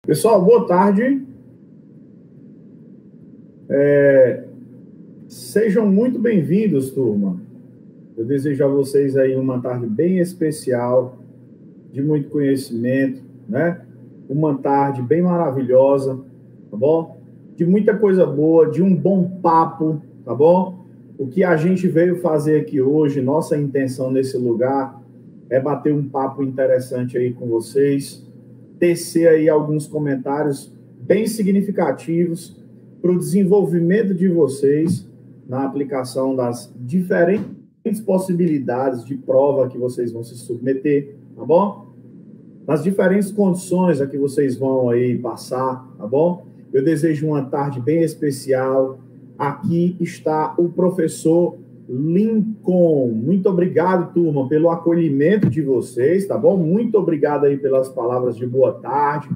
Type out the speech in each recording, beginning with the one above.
Pessoal, boa tarde. Sejam muito bem-vindos, turma. Eu desejo a vocês aí uma tarde bem especial, de muito conhecimento, né? Uma tarde bem maravilhosa, tá bom? De muita coisa boa, de um bom papo, tá bom? O que a gente veio fazer aqui hoje, nossa intenção nesse lugar é bater um papo interessante aí com vocês, tecer aí alguns comentários bem significativos para o desenvolvimento de vocês na aplicação das diferentes possibilidades de prova que vocês vão se submeter, tá bom? Nas diferentes condições a que vocês vão aí passar, tá bom? Eu desejo uma tarde bem especial. Aqui está o professor Lincoln. Muito obrigado, turma, pelo acolhimento de vocês, tá bom? Muito obrigado aí pelas palavras de boa tarde,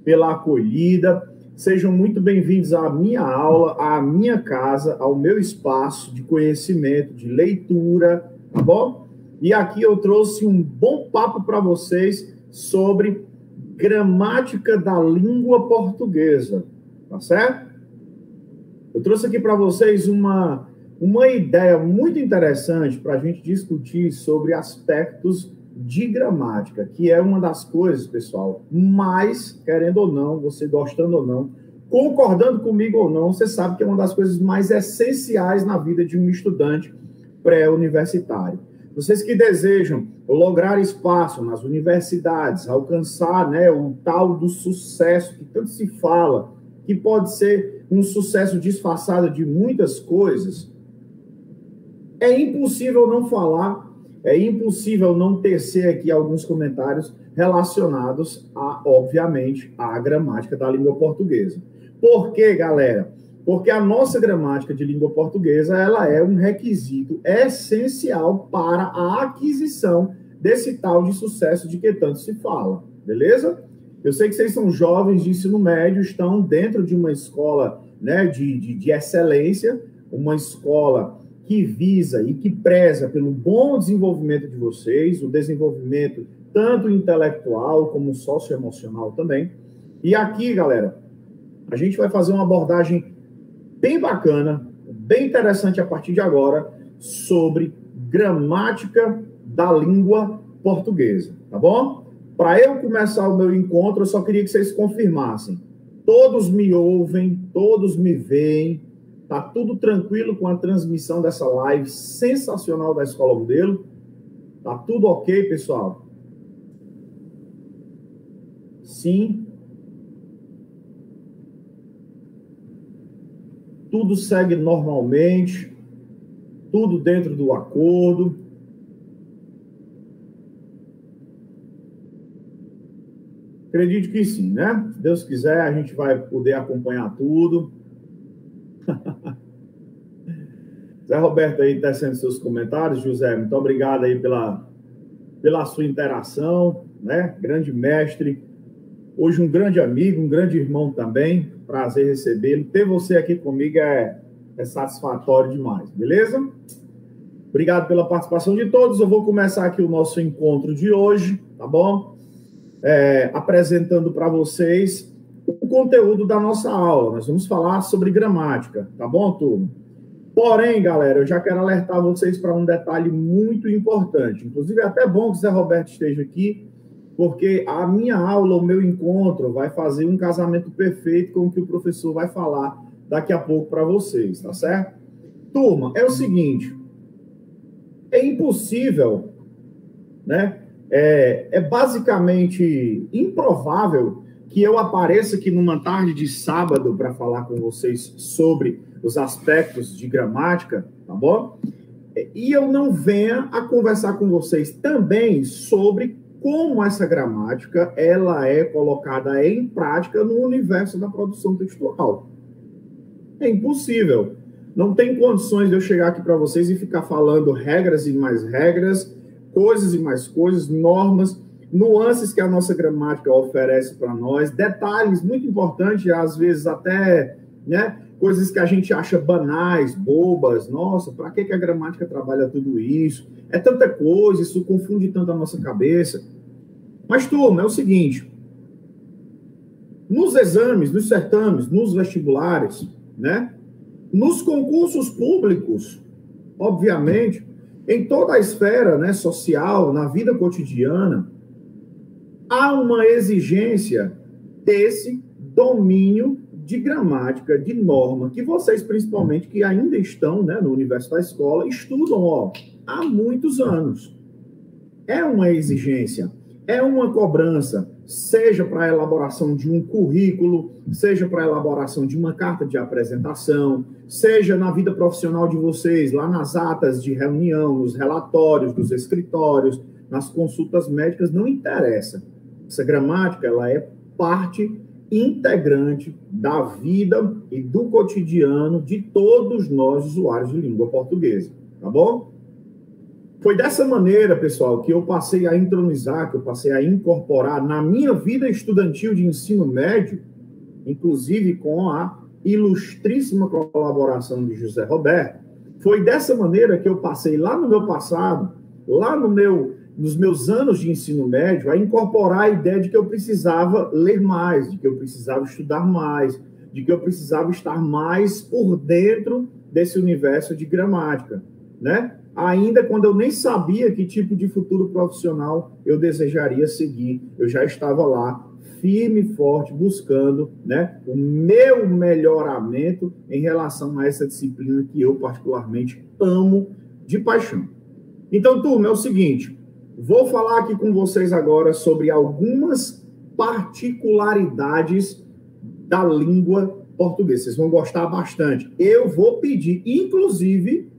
pela acolhida. Sejam muito bem-vindos à minha aula, à minha casa, ao meu espaço de conhecimento, de leitura, tá bom? E aqui eu trouxe um bom papo para vocês sobre gramática da língua portuguesa, tá certo? Eu trouxe aqui para vocês uma ideia muito interessante para a gente discutir sobre aspectos de gramática, que é uma das coisas, pessoal, mais, querendo ou não, você gostando ou não, concordando comigo ou não, você sabe que é uma das coisas mais essenciais na vida de um estudante pré-universitário. Vocês que desejam lograr espaço nas universidades, alcançar, né, o tal do sucesso que tanto se fala, que pode ser um sucesso disfarçado de muitas coisas, é impossível não falar, é impossível não tecer aqui alguns comentários relacionados a, obviamente, à gramática da língua portuguesa. Por quê, galera? Porque a nossa gramática de língua portuguesa, ela é um requisito essencial para a aquisição desse tal de sucesso de que tanto se fala, beleza? Eu sei que vocês são jovens de ensino médio, estão dentro de uma escola, né, de excelência, uma escola que visa e que preza pelo bom desenvolvimento de vocês, o desenvolvimento tanto intelectual como socioemocional também. E aqui, galera, a gente vai fazer uma abordagem bem bacana, bem interessante a partir de agora, sobre gramática da língua portuguesa, tá bom? Para eu começar o meu encontro, eu só queria que vocês confirmassem. Todos me ouvem, todos me veem, tá tudo tranquilo com a transmissão dessa live sensacional da Escola Modelo? Tá tudo ok, pessoal? Sim. Tudo segue normalmente, tudo dentro do acordo. Acredito que sim, né? Se Deus quiser, a gente vai poder acompanhar tudo. Zé Roberto aí tecendo seus comentários. José, muito obrigado aí pela sua interação, né? Grande mestre. Hoje um grande amigo, um grande irmão também. Prazer recebê-lo. Ter você aqui comigo é satisfatório demais, beleza? Obrigado pela participação de todos. Eu vou começar aqui o nosso encontro de hoje, tá bom? Apresentando para vocês o conteúdo da nossa aula. Nós vamos falar sobre gramática, tá bom, turma? Porém, galera, eu já quero alertar vocês para um detalhe muito importante. Inclusive, é até bom que o Zé Roberto esteja aqui, porque a minha aula, o meu encontro, vai fazer um casamento perfeito com o que o professor vai falar daqui a pouco para vocês, tá certo? Turma, é o seguinte, é impossível, né? É basicamente improvável que eu apareça aqui numa tarde de sábado para falar com vocês sobre os aspectos de gramática, tá bom? E eu não venha a conversar com vocês também sobre como essa gramática ela é colocada em prática no universo da produção textual. É impossível. Não tem condições de eu chegar aqui para vocês e ficar falando regras e mais regras, coisas e mais coisas, normas, nuances que a nossa gramática oferece para nós, detalhes muito importantes, às vezes até, né, coisas que a gente acha banais, bobas. Nossa, para que a gramática trabalha tudo isso? É tanta coisa, isso confunde tanto a nossa cabeça. Mas, turma, é o seguinte, nos exames, nos certames, nos vestibulares, né? Nos concursos públicos, obviamente, em toda a esfera, né, social, na vida cotidiana, há uma exigência desse domínio de gramática, de norma, que vocês, principalmente, que ainda estão, né, no universo da escola, estudam, ó, há muitos anos. É uma exigência, é uma cobrança, seja para a elaboração de um currículo, seja para a elaboração de uma carta de apresentação, seja na vida profissional de vocês, lá nas atas de reunião, nos relatórios dos escritórios, nas consultas médicas, não interessa. Essa gramática, ela é parte integrante da vida e do cotidiano de todos nós, usuários de língua portuguesa, tá bom? Foi dessa maneira, pessoal, que eu passei a entronizar, que eu passei a incorporar na minha vida estudantil de ensino médio, inclusive com a ilustríssima colaboração de José Roberto. Foi dessa maneira que eu passei lá no meu passado, lá nos meus anos de ensino médio, a incorporar a ideia de que eu precisava ler mais, de que eu precisava estudar mais, de que eu precisava estar mais por dentro desse universo de gramática, né? Ainda quando eu nem sabia que tipo de futuro profissional eu desejaria seguir, eu já estava lá, firme e forte, buscando, né, o meu melhoramento em relação a essa disciplina que eu particularmente amo de paixão. Então, turma, é o seguinte, vou falar aqui com vocês agora sobre algumas particularidades da língua portuguesa. Vocês vão gostar bastante. Eu vou pedir, inclusive,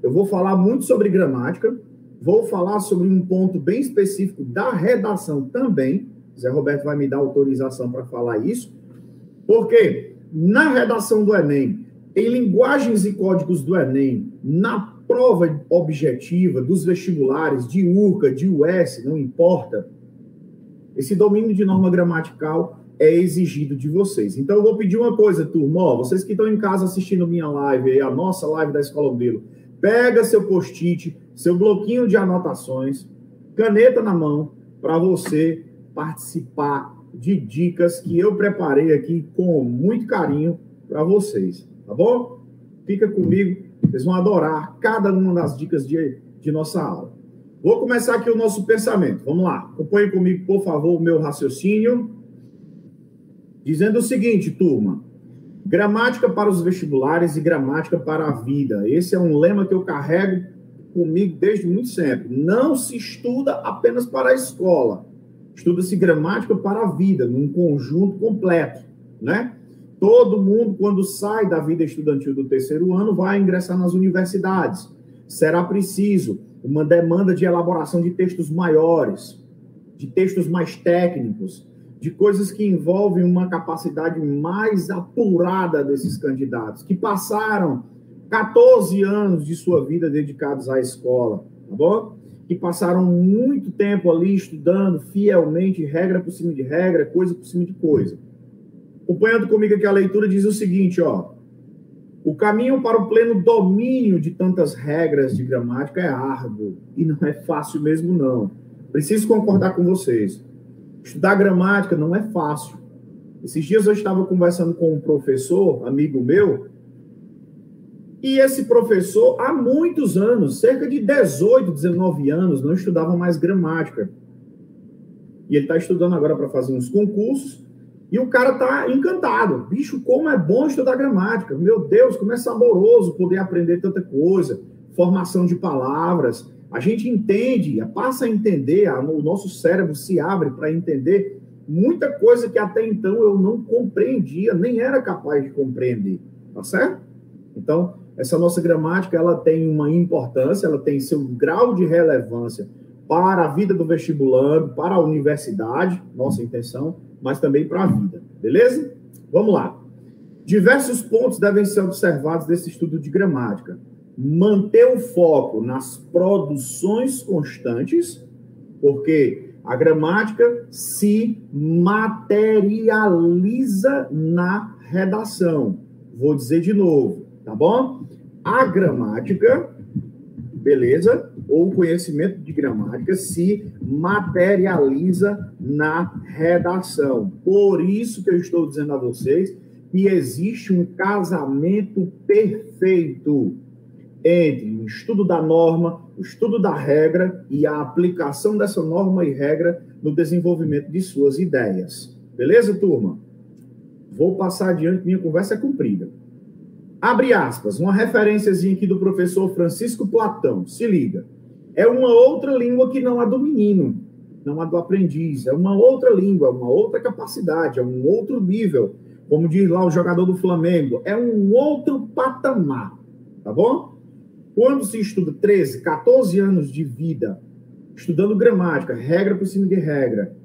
eu vou falar muito sobre gramática, vou falar sobre um ponto bem específico da redação também. Zé Roberto vai me dar autorização para falar isso, porque na redação do Enem, em linguagens e códigos do Enem, na prova objetiva dos vestibulares, de URCA, de US, não importa, esse domínio de norma gramatical é exigido de vocês. Então, eu vou pedir uma coisa, turma, ó, vocês que estão em casa assistindo minha live, a nossa live da Escola Modelo, pega seu post-it, seu bloquinho de anotações, caneta na mão, para você participar de dicas que eu preparei aqui com muito carinho para vocês, tá bom? Fica comigo, vocês vão adorar cada uma das dicas de nossa aula. Vou começar aqui o nosso pensamento, vamos lá. Acompanhe comigo, por favor, o meu raciocínio. Dizendo o seguinte, turma, gramática para os vestibulares e gramática para a vida. Esse é um lema que eu carrego comigo desde muito sempre. Não se estuda apenas para a escola. Estuda-se gramática para a vida, num conjunto completo, né? Todo mundo, quando sai da vida estudantil do terceiro ano, vai ingressar nas universidades. Será preciso uma demanda de elaboração de textos maiores, de textos mais técnicos, de coisas que envolvem uma capacidade mais apurada desses candidatos, que passaram 14 anos de sua vida dedicados à escola, tá bom? Que passaram muito tempo ali estudando fielmente, regra por cima de regra, coisa por cima de coisa. Acompanhando comigo aqui a leitura, diz o seguinte, ó. O caminho para o pleno domínio de tantas regras de gramática é árduo, e não é fácil mesmo, não. Preciso concordar com vocês. Estudar gramática não é fácil. Esses dias eu estava conversando com um professor, amigo meu, e esse professor, há muitos anos, cerca de 18, 19 anos, não estudava mais gramática. E ele está estudando agora para fazer uns concursos, e o cara está encantado. Bicho, como é bom estudar gramática. Meu Deus, como é saboroso poder aprender tanta coisa. Formação de palavras. A gente entende, passa a entender, o nosso cérebro se abre para entender muita coisa que até então eu não compreendia, nem era capaz de compreender, tá certo? Então, essa nossa gramática, ela tem uma importância, ela tem seu grau de relevância para a vida do vestibulando, para a universidade, nossa intenção, mas também para a vida, beleza? Vamos lá. Diversos pontos devem ser observados desse estudo de gramática. Manter o foco nas produções constantes, porque a gramática se materializa na redação. Vou dizer de novo, tá bom? A gramática, beleza? ou o conhecimento de gramática se materializa na redação. Por isso que eu estou dizendo a vocês que existe um casamento perfeito entre o estudo da norma, o estudo da regra e a aplicação dessa norma e regra no desenvolvimento de suas ideias. Beleza, turma? Vou passar adiante, minha conversa é comprida. Abre aspas, uma referênciazinha aqui do professor Francisco Platão. Se liga. É uma outra língua que não a do menino, não a do aprendiz. É uma outra língua, uma outra capacidade, é um outro nível. Como diz lá o jogador do Flamengo, é um outro patamar. Tá bom? Quando se estuda 13, 14 anos de vida, estudando gramática, regra por cima de regra,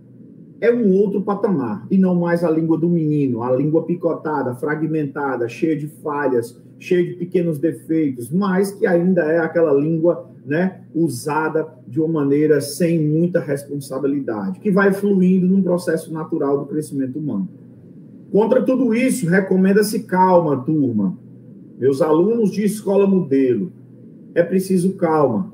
é um outro patamar, e não mais a língua do menino, a língua picotada, fragmentada, cheia de falhas, cheia de pequenos defeitos, mas que ainda é aquela língua, né, usada de uma maneira sem muita responsabilidade, que vai fluindo num processo natural do crescimento humano. Contra tudo isso, recomenda-se calma, turma. Meus alunos de escola modelo, é preciso calma.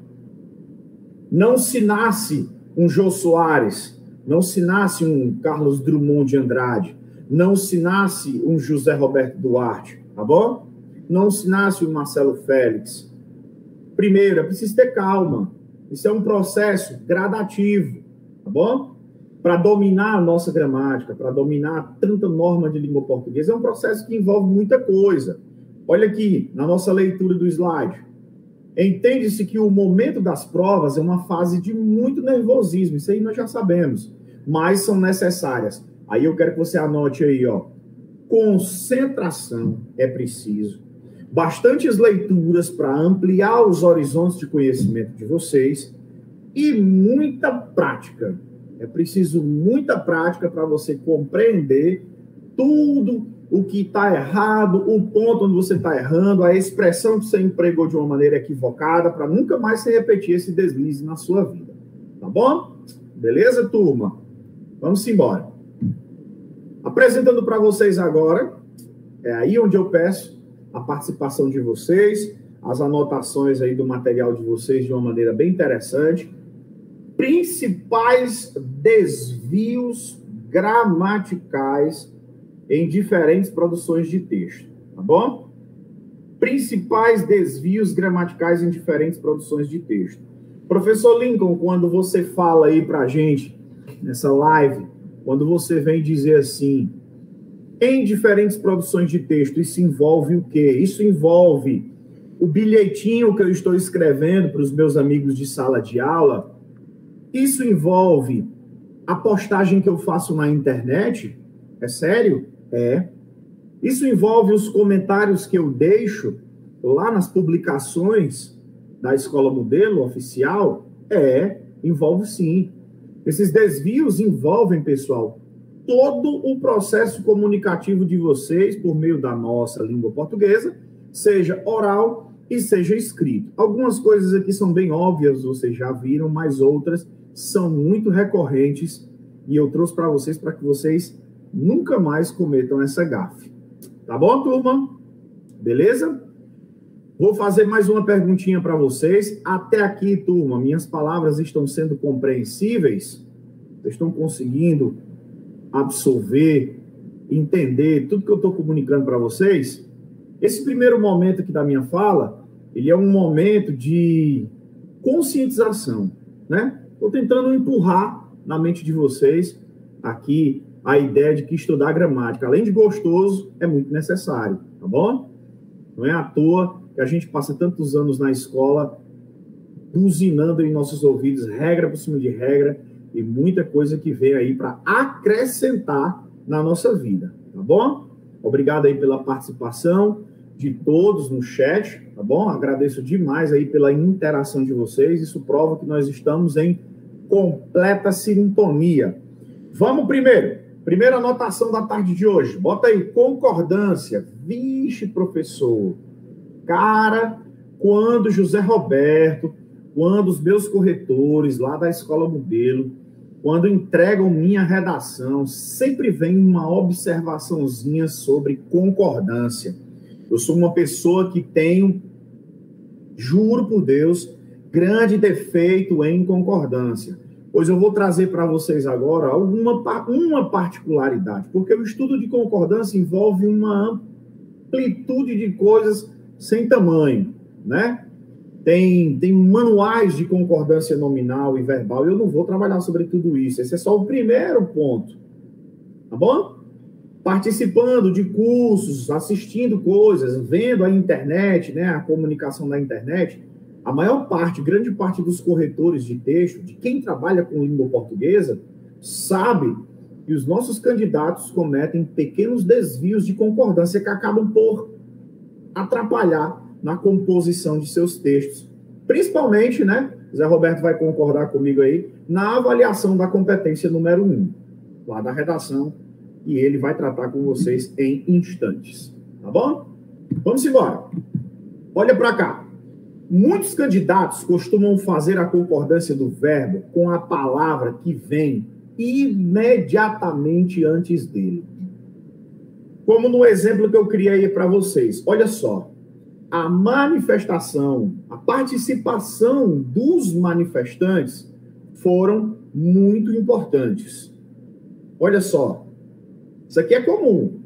Não se nasce um Jô Soares, não se nasce um Carlos Drummond de Andrade, não se nasce um José Roberto Duarte, tá bom? Não se nasce um Marcelo Félix. Primeiro, é preciso ter calma. Isso é um processo gradativo, tá bom? Para dominar a nossa gramática, para dominar tanta norma de língua portuguesa, é um processo que envolve muita coisa. Olha aqui, na nossa leitura do slide. Entende-se que o momento das provas é uma fase de muito nervosismo, isso aí nós já sabemos, mas são necessárias. Aí eu quero que você anote aí, ó. Concentração é preciso, bastantes leituras para ampliar os horizontes de conhecimento de vocês e muita prática. É preciso muita prática para você compreender tudo o que está errado, o ponto onde você está errando, a expressão que você empregou de uma maneira equivocada, para nunca mais se repetir esse deslize na sua vida. Tá bom? Beleza, turma? Vamos embora. Apresentando para vocês agora, é aí onde eu peço a participação de vocês, as anotações aí do material de vocês de uma maneira bem interessante. Principais desvios gramaticais em diferentes produções de texto, tá bom? Principais desvios gramaticais em diferentes produções de texto. Professor Lincoln, quando você fala aí pra gente, nessa live, quando você vem dizer assim, em diferentes produções de texto, isso envolve o quê? Isso envolve o bilhetinho que eu estou escrevendo para os meus amigos de sala de aula? Isso envolve a postagem que eu faço na internet? É sério? É. Isso envolve os comentários que eu deixo lá nas publicações da Escola Modelo Oficial? É, envolve sim. Esses desvios envolvem, pessoal, todo o processo comunicativo de vocês por meio da nossa língua portuguesa, seja oral e seja escrito. Algumas coisas aqui são bem óbvias, vocês já viram, mas outras são muito recorrentes e eu trouxe para que vocês nunca mais cometam essa gafe. Tá bom, turma? Beleza? Vou fazer mais uma perguntinha para vocês. Até aqui, turma, minhas palavras estão sendo compreensíveis? Vocês estão conseguindo absorver, entender tudo que eu estou comunicando para vocês? Esse primeiro momento aqui da minha fala, ele é um momento de conscientização, né? Estou tentando empurrar na mente de vocês aqui a ideia de que estudar gramática, além de gostoso, é muito necessário, tá bom? Não é à toa que a gente passa tantos anos na escola buzinando em nossos ouvidos, regra por cima de regra, e muita coisa que vem aí para acrescentar na nossa vida, tá bom? Obrigado aí pela participação de todos no chat, tá bom? Agradeço demais aí pela interação de vocês, isso prova que nós estamos em completa sintonia. Vamos primeira anotação da tarde de hoje, bota aí, concordância. Vixe, professor, cara, quando José Roberto, quando os meus corretores lá da Escola Modelo, quando entregam minha redação, sempre vem uma observaçãozinha sobre concordância. Eu sou uma pessoa que tenho, juro por Deus, Grande defeito em concordância. Pois eu vou trazer para vocês agora uma particularidade, porque o estudo de concordância envolve uma amplitude de coisas sem tamanho, né? Tem manuais de concordância nominal e verbal, e eu não vou trabalhar sobre tudo isso. Esse é só o primeiro ponto, tá bom? Participando de cursos, assistindo coisas, vendo a internet, né, a comunicação da internet, a maior parte, grande parte dos corretores de texto, de quem trabalha com língua portuguesa, sabe que os nossos candidatos cometem pequenos desvios de concordância que acabam por atrapalhar na composição de seus textos. Principalmente, né, Zé Roberto vai concordar comigo aí, na avaliação da competência número 1, lá da redação, e ele vai tratar com vocês em instantes. Tá bom? Vamos embora. Olha para cá. Muitos candidatos costumam fazer a concordância do verbo com a palavra que vem imediatamente antes dele. Como no exemplo que eu criei para vocês. Olha só. A manifestação, a participação dos manifestantes foram muito importantes. Olha só. Isso aqui é comum.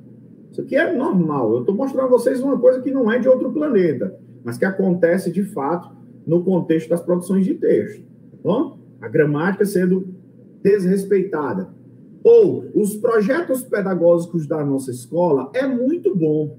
Isso aqui é normal. Eu estou mostrando a vocês uma coisa que não é de outro planeta, mas que acontece, de fato, no contexto das produções de texto. Tá bom? A gramática sendo desrespeitada. Ou os projetos pedagógicos da nossa escola é muito bom.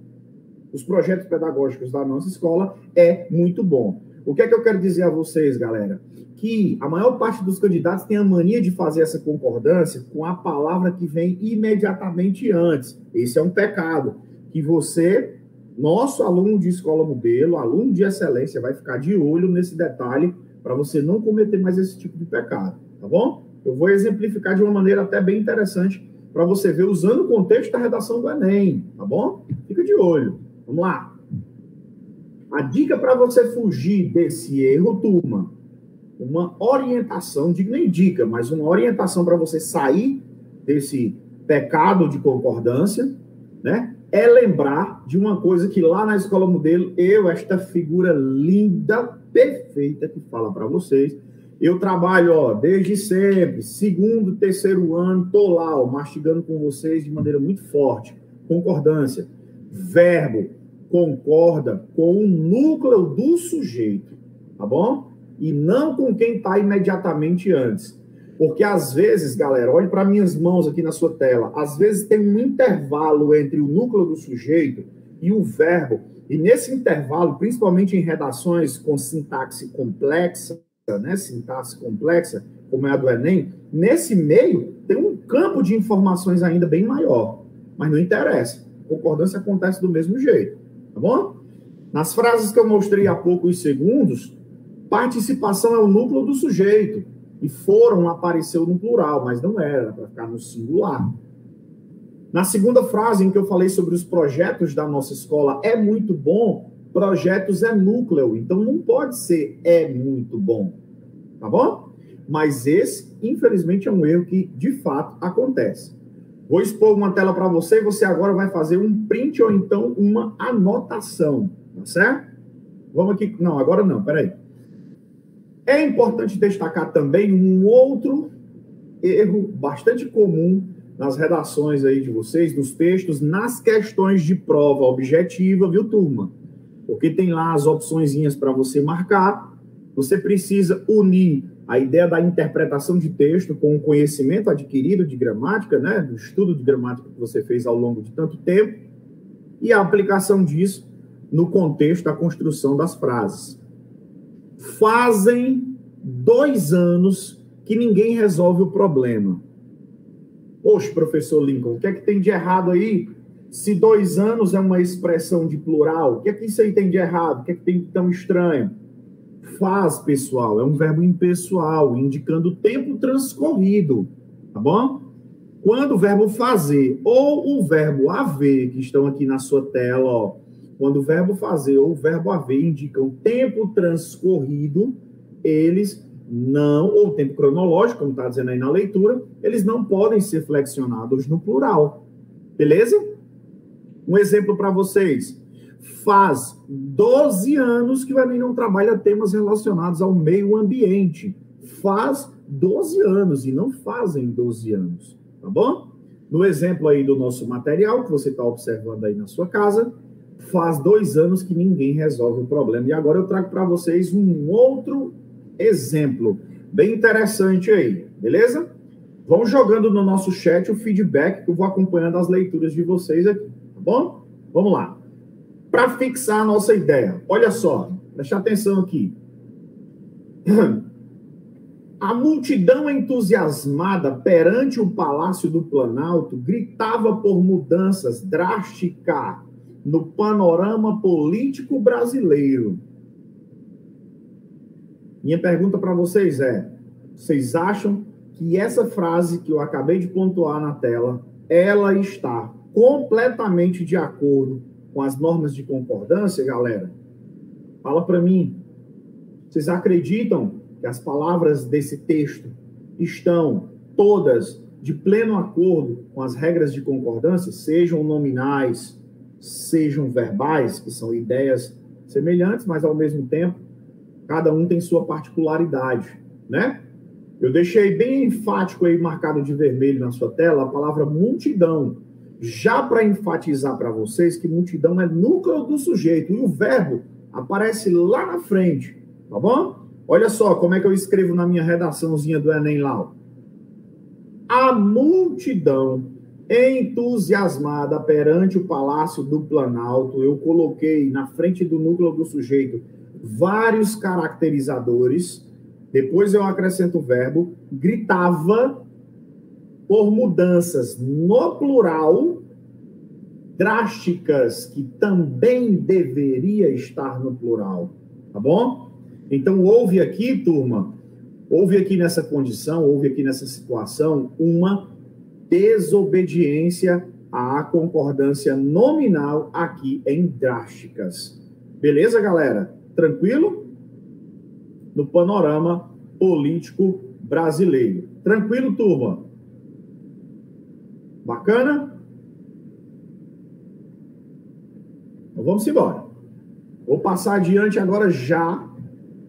Os projetos pedagógicos da nossa escola é muito bom. O que é que eu quero dizer a vocês, galera? Que a maior parte dos candidatos tem a mania de fazer essa concordância com a palavra que vem imediatamente antes. Esse é um pecado que você, nosso aluno de escola modelo, aluno de excelência, vai ficar de olho nesse detalhe para você não cometer mais esse tipo de pecado, tá bom? Eu vou exemplificar de uma maneira até bem interessante para você ver usando o contexto da redação do Enem, tá bom? Fica de olho. Vamos lá. A dica para você fugir desse erro, turma, uma orientação, digo nem dica, mas uma orientação para você sair desse pecado de concordância, né? É lembrar de uma coisa que lá na escola modelo, esta figura linda, perfeita que fala para vocês, eu trabalho, desde sempre, segundo, terceiro ano, tô lá, mastigando com vocês de maneira muito forte. Concordância. Verbo concorda com o núcleo do sujeito, tá bom? E não com quem está imediatamente antes. Porque às vezes, galera, olhe para minhas mãos aqui na sua tela, às vezes tem um intervalo entre o núcleo do sujeito e o verbo, e nesse intervalo, principalmente em redações com sintaxe complexa, né, sintaxe complexa, como é a do Enem, nesse meio tem um campo de informações ainda bem maior, mas não interessa, a concordância acontece do mesmo jeito, tá bom? Nas frases que eu mostrei há poucos segundos, participação é o núcleo do sujeito, e foram apareceu no plural, mas não era para ficar no singular. Na segunda frase em que eu falei sobre os projetos da nossa escola, é muito bom, projetos é núcleo, então não pode ser é muito bom, tá bom? Mas esse, infelizmente, é um erro que, de fato, acontece. Vou expor uma tela para você e você agora vai fazer um print ou então uma anotação, tá certo? Vamos aqui, não, agora não, peraí. É importante destacar também um outro erro bastante comum nas redações aí de vocês, nos textos, nas questões de prova objetiva, viu, turma? Porque tem lá as opçõezinhas para você marcar, você precisa unir a ideia da interpretação de texto com o conhecimento adquirido de gramática, né, do estudo de gramática que você fez ao longo de tanto tempo, e a aplicação disso no contexto da construção das frases. Fazem 2 anos que ninguém resolve o problema. Poxa, professor Lincoln, o que é que tem de errado aí? Se 2 anos é uma expressão de plural, o que é que isso aí tem de errado? O que é que tem de tão estranho? Faz, pessoal, é um verbo impessoal, indicando o tempo transcorrido, tá bom? Quando o verbo fazer ou o verbo haver, que estão aqui na sua tela, ó, quando o verbo fazer ou o verbo haver indicam tempo transcorrido, eles não, ou tempo cronológico, como está dizendo aí na leitura, eles não podem ser flexionados no plural. Beleza? Um exemplo para vocês. Faz 12 anos que o Enem não trabalha temas relacionados ao meio ambiente. Faz 12 anos e não fazem 12 anos, tá bom? No exemplo aí do nosso material, que você está observando aí na sua casa, faz 2 anos que ninguém resolve o problema. E agora eu trago para vocês um outro exemplo bem interessante aí, beleza? Vão jogando no nosso chat o feedback que eu vou acompanhando as leituras de vocês aqui, tá bom? Vamos lá. Para fixar a nossa ideia, olha só, preste atenção aqui. A multidão entusiasmada perante o Palácio do Planalto gritava por mudanças drásticas no panorama político brasileiro. Minha pergunta para vocês é: vocês acham que essa frase que eu acabei de pontuar na tela, ela está completamente de acordo com as normas de concordância, galera? Fala para mim. Vocês acreditam que as palavras desse texto estão todas de pleno acordo com as regras de concordância, sejam nominais, sejam verbais, que são ideias semelhantes, mas ao mesmo tempo, cada um tem sua particularidade, né? Eu deixei bem enfático aí, marcado de vermelho na sua tela, a palavra multidão, já para enfatizar para vocês que multidão é núcleo do sujeito, e o verbo aparece lá na frente, tá bom? Olha só como é que eu escrevo na minha redaçãozinha do Enem lá. A multidão entusiasmada perante o Palácio do Planalto, eu coloquei na frente do núcleo do sujeito vários caracterizadores, depois eu acrescento o verbo, gritava por mudanças no plural, drásticas, que também deveria estar no plural, tá bom? Então, houve aqui, turma, houve aqui nessa condição, houve aqui nessa situação, uma desobediência à concordância nominal aqui em drásticas. Beleza, galera? Tranquilo? No panorama político brasileiro. Tranquilo, turma? Bacana? Então, vamos embora. Vou passar adiante agora já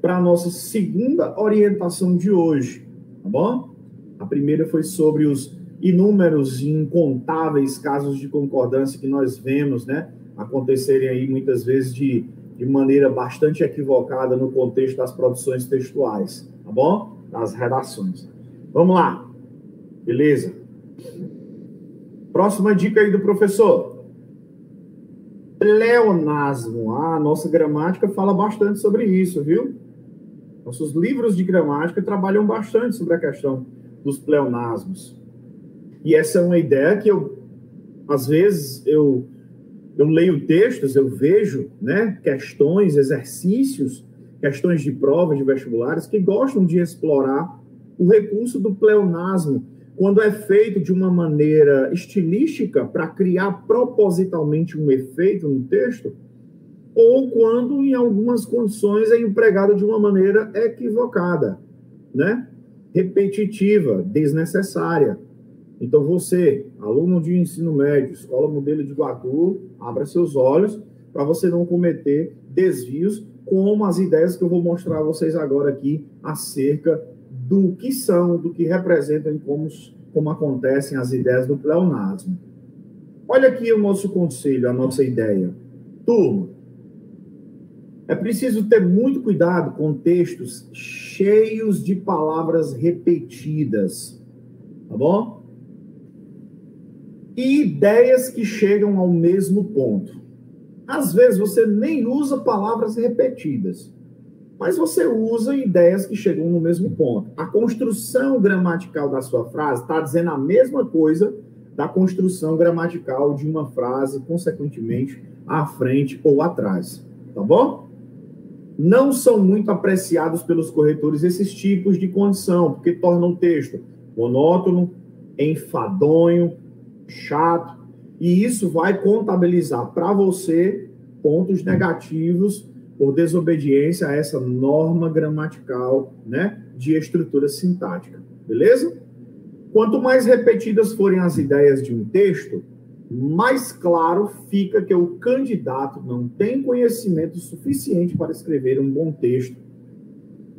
para a nossa segunda orientação de hoje, tá bom? A primeira foi sobre os inúmeros e incontáveis casos de concordância que nós vemos, né, acontecerem aí muitas vezes de maneira bastante equivocada no contexto das produções textuais, tá bom? Das redações. Vamos lá. Beleza? Próxima dica aí do professor. Pleonasmo. A nossa gramática fala bastante sobre isso, viu? Nossos livros de gramática trabalham bastante sobre a questão dos pleonasmos. E essa é uma ideia que às vezes, eu leio textos, eu vejo, né, questões, exercícios, questões de prova de vestibulares que gostam de explorar o recurso do pleonasmo quando é feito de uma maneira estilística para criar propositalmente um efeito no texto, ou quando, em algumas condições, é empregado de uma maneira equivocada, né? Repetitiva, desnecessária. Então, você, aluno de ensino médio, Escola Modelo de Iguatu, abra seus olhos para você não cometer desvios, como as ideias que eu vou mostrar a vocês agora aqui acerca do que são, do que representam e como acontecem as ideias do pleonasmo. Olha aqui o nosso conselho, a nossa ideia. Turma, é preciso ter muito cuidado com textos cheios de palavras repetidas, tá bom? E ideias que chegam ao mesmo ponto. Às vezes você nem usa palavras repetidas, mas você usa ideias que chegam no mesmo ponto. A construção gramatical da sua frase está dizendo a mesma coisa da construção gramatical de uma frase, consequentemente, à frente ou atrás, tá bom? Não são muito apreciados pelos corretores esses tipos de condição, porque tornam o texto monótono, enfadonho, chato, e isso vai contabilizar para você pontos negativos por desobediência a essa norma gramatical, né, de estrutura sintática, beleza? Quanto mais repetidas forem as ideias de um texto, mais claro fica que o candidato não tem conhecimento suficiente para escrever um bom texto,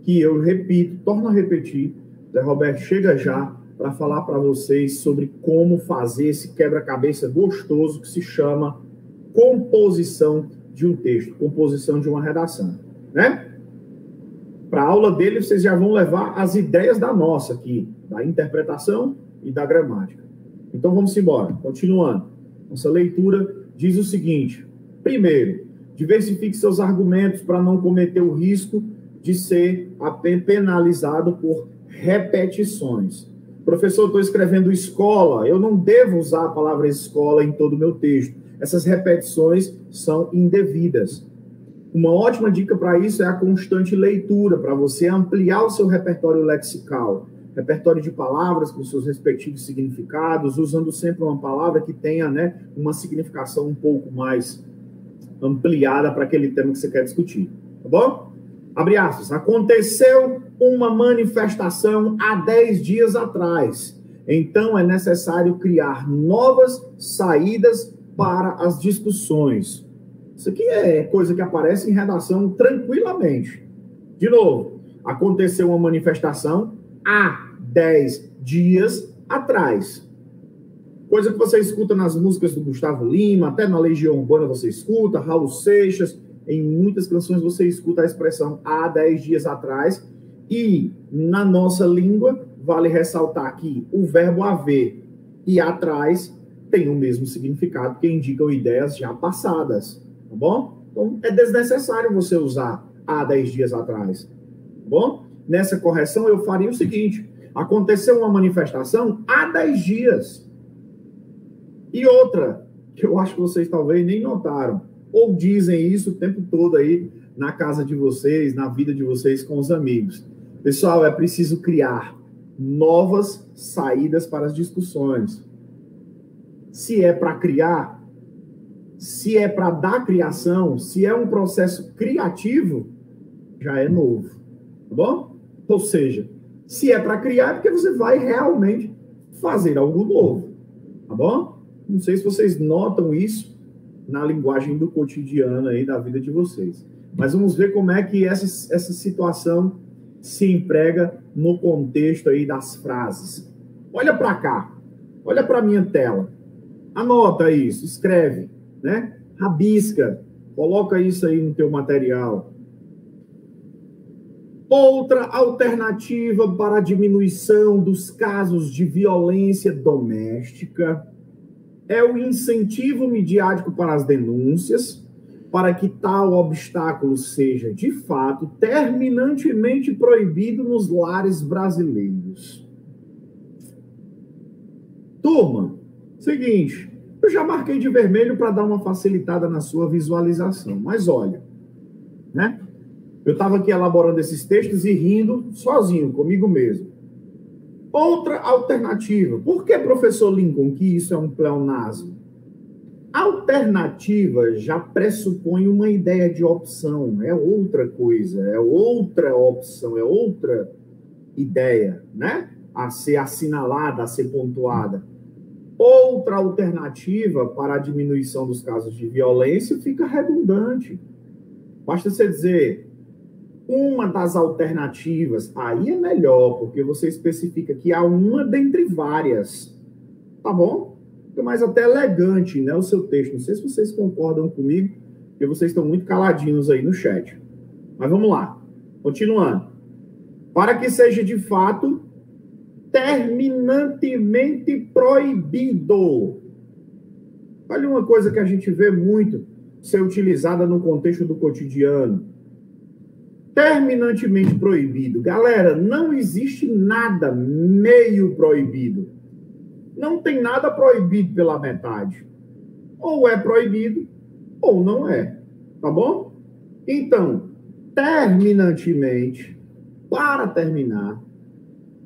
que eu repito, torno a repetir, Zé Roberto chega já para falar para vocês sobre como fazer esse quebra-cabeça gostoso que se chama composição de um texto, composição de uma redação, né? Para a aula dele, vocês já vão levar as ideias da nossa aqui, da interpretação e da gramática. Então, vamos embora. Continuando. Nossa leitura diz o seguinte. Primeiro, diversifique seus argumentos para não cometer o risco de ser penalizado por repetições. Professor, estou escrevendo escola. Eu não devo usar a palavra escola em todo o meu texto. Essas repetições são indevidas. Uma ótima dica para isso é a constante leitura, para você ampliar o seu repertório lexical, repertório de palavras com seus respectivos significados, usando sempre uma palavra que tenha, né, uma significação um pouco mais ampliada para aquele tema que você quer discutir, tá bom? Abre aspas. Aconteceu uma manifestação há 10 dias atrás, então é necessário criar novas saídas para as discussões. Isso aqui é coisa que aparece em redação tranquilamente. De novo, aconteceu uma manifestação há 10 dias atrás. Coisa que você escuta nas músicas do Gustavo Lima, até na Legião Urbana você escuta, Raul Seixas, em muitas canções você escuta a expressão há 10 dias atrás. E na nossa língua, vale ressaltar que o verbo haver e atrás tem o mesmo significado, que indicam ideias já passadas. Tá bom? Então, é desnecessário você usar há 10 dias atrás. Tá bom? Nessa correção, eu faria o seguinte. Aconteceu uma manifestação há 10 dias. E outra, que eu acho que vocês talvez nem notaram, ou dizem isso o tempo todo aí na casa de vocês, na vida de vocês com os amigos. Pessoal, é preciso criar novas saídas para as discussões. Se é para criar, se é para dar criação, se é um processo criativo, já é novo, tá bom? Ou seja, se é para criar, é porque você vai realmente fazer algo novo, tá bom? Não sei se vocês notam isso na linguagem do cotidiano aí da vida de vocês. Mas vamos ver como é que essa situação se emprega no contexto aí das frases. Olha para cá, olha para a minha tela, anota isso, escreve, né? Rabisca, coloca isso aí no teu material. Outra alternativa para a diminuição dos casos de violência doméstica é o incentivo midiático para as denúncias, para que tal obstáculo seja, de fato, terminantemente proibido nos lares brasileiros. Turma, seguinte, eu já marquei de vermelho para dar uma facilitada na sua visualização, mas olha, né? Eu estava aqui elaborando esses textos e rindo sozinho, comigo mesmo. Outra alternativa. Por que, professor Lincoln, que isso é um pleonasmo? Alternativa já pressupõe uma ideia de opção, é outra coisa, é outra opção, é outra ideia, né? A ser assinalada, a ser pontuada. Outra alternativa para a diminuição dos casos de violência fica redundante. Basta você dizer uma das alternativas, aí é melhor, porque você especifica que há uma dentre várias, tá bom? Fica mais até elegante, né, o seu texto. Não sei se vocês concordam comigo, porque vocês estão muito caladinhos aí no chat. Mas vamos lá, continuando. Para que seja de fato terminantemente proibido. Olha uma coisa que a gente vê muito ser utilizada no contexto do cotidiano. Terminantemente proibido. Galera, não existe nada meio proibido. Não tem nada proibido pela metade. Ou é proibido, ou não é. Tá bom? Então, terminantemente, para terminar,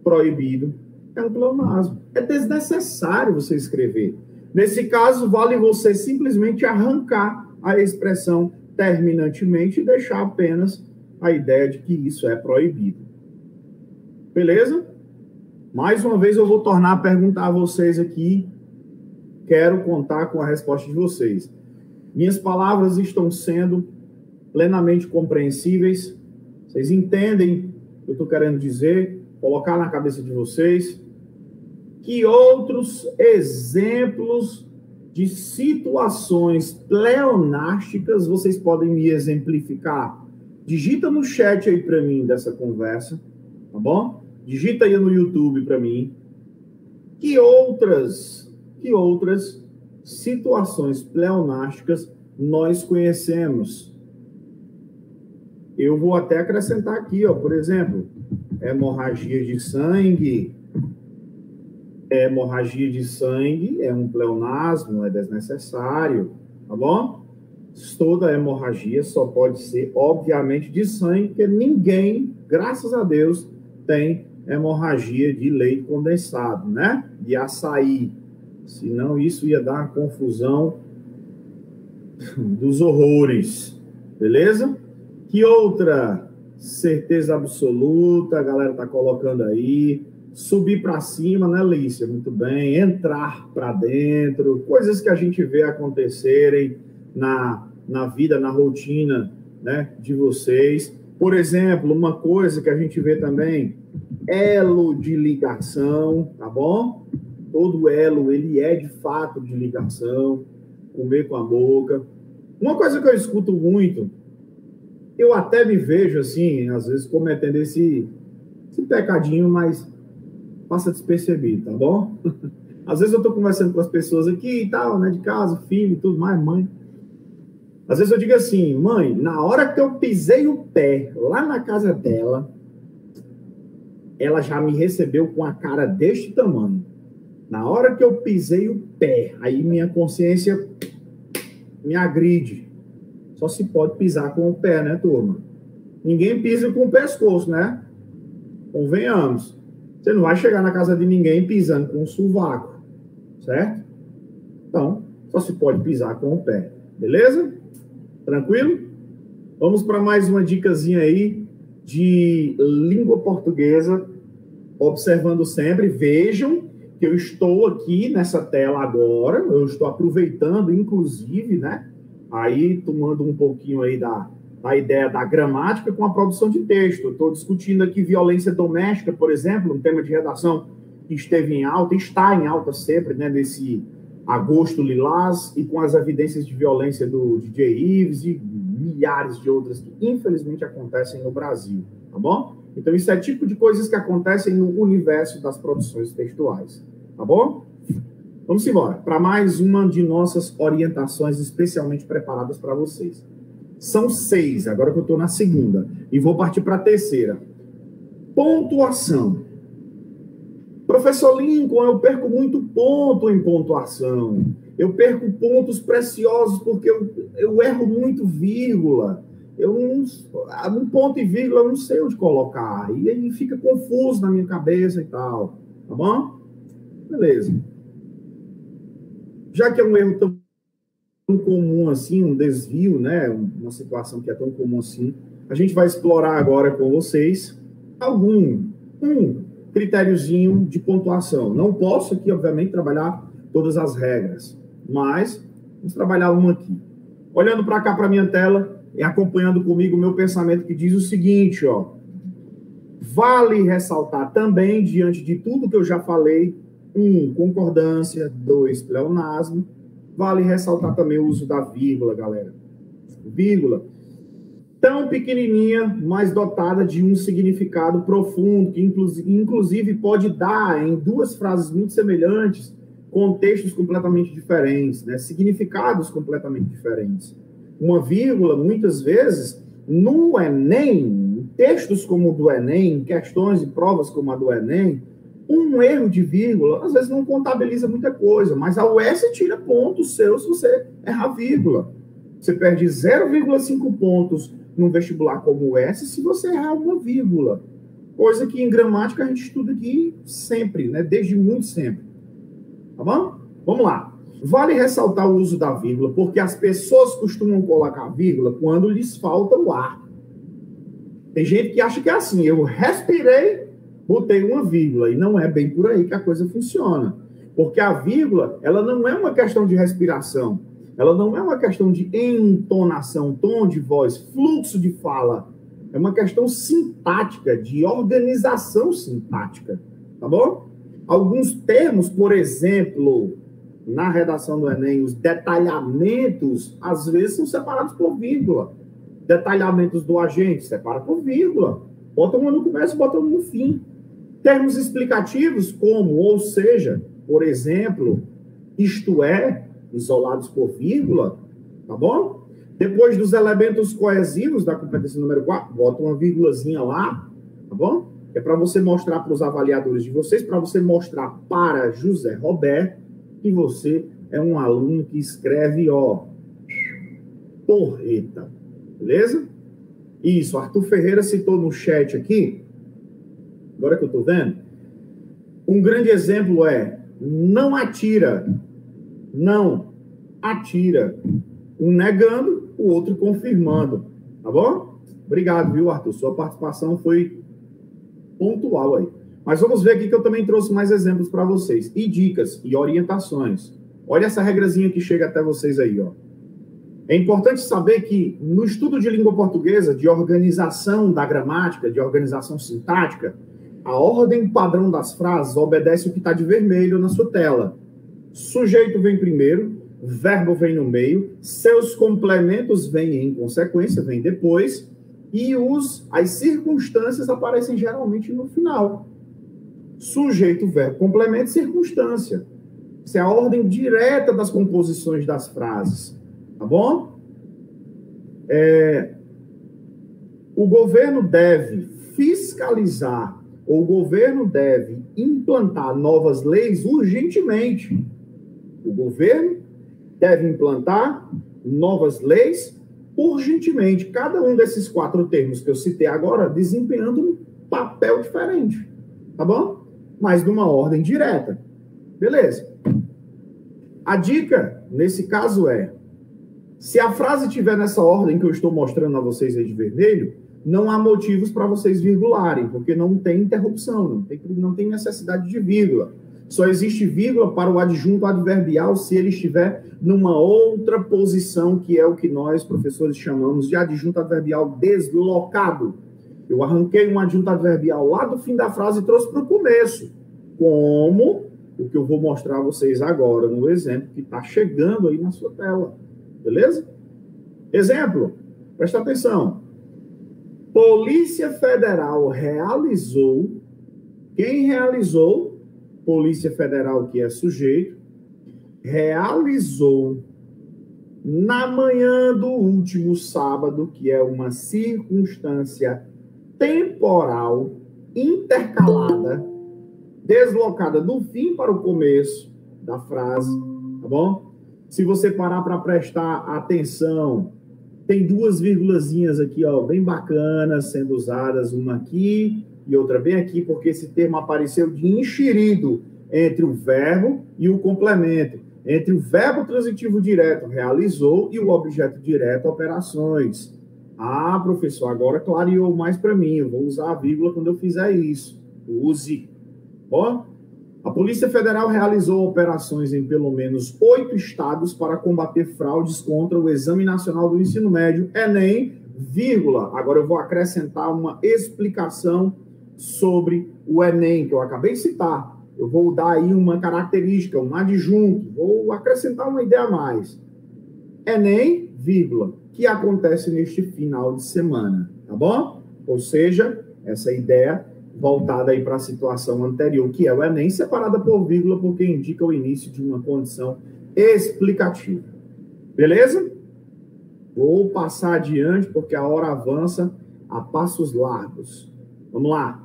proibido, é um pleonasmo. É desnecessário você escrever. Nesse caso, vale você simplesmente arrancar a expressão terminantemente e deixar apenas a ideia de que isso é proibido. Beleza? Mais uma vez eu vou tornar a perguntar a vocês aqui, quero contar com a resposta de vocês. Minhas palavras estão sendo plenamente compreensíveis? Vocês entendem o que eu estou querendo dizer? Colocar na cabeça de vocês? Que outros exemplos de situações pleonásticas vocês podem me exemplificar? Digita no chat aí para mim dessa conversa, tá bom? Digita aí no YouTube para mim. Que outras situações pleonásticas nós conhecemos? Eu vou até acrescentar aqui, ó, por exemplo, hemorragia de sangue. Hemorragia de sangue é um pleonasmo, é desnecessário, tá bom? Toda hemorragia só pode ser, obviamente, de sangue, porque ninguém, graças a Deus, tem hemorragia de leite condensado, né? De açaí. Senão isso ia dar uma confusão dos horrores, beleza? Que outra certeza absoluta a galera tá colocando aí? Subir para cima, né, Lícia? Muito bem. Entrar para dentro. Coisas que a gente vê acontecerem na vida, na rotina, né, de vocês. Por exemplo, uma coisa que a gente vê também, elo de ligação, tá bom? Todo elo, ele é de fato de ligação. Comer com a boca. Uma coisa que eu escuto muito, eu até me vejo, assim, às vezes cometendo esse pecadinho, mas passa despercebido, tá bom? Às vezes eu tô conversando com as pessoas aqui e tal, né, de casa, filho e tudo mais, mãe. Às vezes eu digo assim, mãe, na hora que eu pisei o pé lá na casa dela, ela já me recebeu com a cara deste tamanho. Na hora que eu pisei o pé, aí minha consciência me agride. Só se pode pisar com o pé, né, turma? Ninguém pisa com o pescoço, né? Convenhamos. Você não vai chegar na casa de ninguém pisando com o sovaco, certo? Então, só se pode pisar com o pé. Beleza? Tranquilo? Vamos para mais uma dicasinha aí de língua portuguesa. Observando sempre, vejam que eu estou aqui nessa tela agora, eu estou aproveitando, inclusive, né? Aí, tomando um pouquinho aí da ideia da gramática com a produção de texto. Eu estou discutindo aqui violência doméstica, por exemplo, um tema de redação que esteve em alta, está em alta sempre, né, nesse agosto lilás, e com as evidências de violência do DJ Ives e milhares de outras que, infelizmente, acontecem no Brasil, tá bom? Então, isso é tipo de coisas que acontecem no universo das produções textuais, tá bom? Vamos embora para mais uma de nossas orientações especialmente preparadas para vocês. São 6, agora que eu estou na segunda. E vou partir para a terceira. Pontuação. Professor Lincoln, eu perco muito ponto em pontuação. Eu perco pontos preciosos porque eu erro muito vírgula. Um ponto e vírgula eu não sei onde colocar. E aí fica confuso na minha cabeça e tal. Tá bom? Beleza. Já que é um erro tão comum assim, um desvio, né? Uma situação que é tão comum assim, a gente vai explorar agora com vocês um critériozinho de pontuação. Não posso aqui, obviamente, trabalhar todas as regras, mas vamos trabalhar uma aqui. Olhando para cá, para minha tela, e acompanhando comigo o meu pensamento que diz o seguinte, ó. Vale ressaltar também, diante de tudo que eu já falei, 1, concordância, 2, pleonasmo. Vale ressaltar também o uso da vírgula, galera. Vírgula. Tão pequenininha, mas dotada de um significado profundo, que inclusive pode dar em duas frases muito semelhantes, contextos completamente diferentes, né? Significados completamente diferentes. Uma vírgula, muitas vezes, no Enem, textos como o do Enem, questões e provas como a do Enem, um erro de vírgula, às vezes não contabiliza muita coisa, mas a UES tira pontos seus se você errar vírgula. Você perde 0,5 pontos num vestibular como o UES se você errar uma vírgula. Coisa que em gramática a gente estuda aqui sempre, né? Desde muito sempre. Tá bom? Vamos lá. Vale ressaltar o uso da vírgula, porque as pessoas costumam colocar vírgula quando lhes falta o ar. Tem gente que acha que é assim, eu respirei, botei uma vírgula, e não é bem por aí que a coisa funciona. Porque a vírgula, ela não é uma questão de respiração, ela não é uma questão de entonação, tom de voz, fluxo de fala. É uma questão sintática, de organização sintática, tá bom? Alguns termos, por exemplo, na redação do Enem, os detalhamentos, às vezes, são separados por vírgula. Detalhamentos do agente, separa por vírgula. Bota uma no começo, bota uma no fim. Termos explicativos como, ou seja, por exemplo, isto é, isolados por vírgula, tá bom? Depois dos elementos coesivos da competência número 4, bota uma vírgulazinha lá, tá bom? É para você mostrar para os avaliadores de vocês, para você mostrar para José Roberto que você é um aluno que escreve, ó, porreta, beleza? Isso, Arthur Ferreira citou no chat aqui, agora que eu tô vendo, um grande exemplo é, não atira, não atira, um negando, o outro confirmando, tá bom? Obrigado, viu, Arthur? Sua participação foi pontual aí. Mas vamos ver aqui que eu também trouxe mais exemplos para vocês. E dicas e orientações. Olha essa regrazinha que chega até vocês aí, ó. É importante saber que no estudo de língua portuguesa, de organização da gramática, de organização sintática, a ordem padrão das frases obedece o que está de vermelho na sua tela. Sujeito vem primeiro, verbo vem no meio, seus complementos vêm em consequência, vêm depois, e as circunstâncias aparecem geralmente no final. Sujeito, verbo, complemento, circunstância. Isso é a ordem direta das composições das frases. Tá bom? O governo deve fiscalizar, ou o governo deve implantar novas leis urgentemente. O governo deve implantar novas leis urgentemente. Cada um desses 4 termos que eu citei agora desempenhando um papel diferente. Tá bom? Mas numa ordem direta. Beleza. A dica, nesse caso, é: se a frase estiver nessa ordem que eu estou mostrando a vocês aí de vermelho, não há motivos para vocês virgularem, porque não tem interrupção, não tem necessidade de vírgula. Só existe vírgula para o adjunto adverbial se ele estiver numa outra posição, que é o que nós, professores, chamamos de adjunto adverbial deslocado. Eu arranquei um adjunto adverbial lá do fim da frase e trouxe para o começo, como o que eu vou mostrar a vocês agora no exemplo que está chegando aí na sua tela. Beleza? Exemplo, presta atenção. Polícia Federal realizou. Quem realizou? Polícia Federal, que é sujeito, realizou na manhã do último sábado, que é uma circunstância temporal intercalada, deslocada do fim para o começo da frase, tá bom? Se você parar para prestar atenção, tem 2 vírgulazinhas aqui, ó, bem bacanas, sendo usadas, uma aqui e outra bem aqui, porque esse termo apareceu de enxerido entre o verbo e o complemento, entre o verbo transitivo direto, realizou, e o objeto direto, operações. Ah, professor, agora clareou mais para mim, eu vou usar a vírgula quando eu fizer isso. Use. Ó, a Polícia Federal realizou operações em pelo menos 8 estados para combater fraudes contra o Exame Nacional do Ensino Médio, Enem, vírgula. Agora eu vou acrescentar uma explicação sobre o Enem, que eu acabei de citar. Eu vou dar aí uma característica, um adjunto, vou acrescentar uma ideia a mais. Enem, vírgula, que acontece neste final de semana, tá bom? Ou seja, essa ideia voltada aí para a situação anterior, que é o Enem, separada por vírgula, porque indica o início de uma condição explicativa. Beleza? Vou passar adiante, porque a hora avança a passos largos. Vamos lá.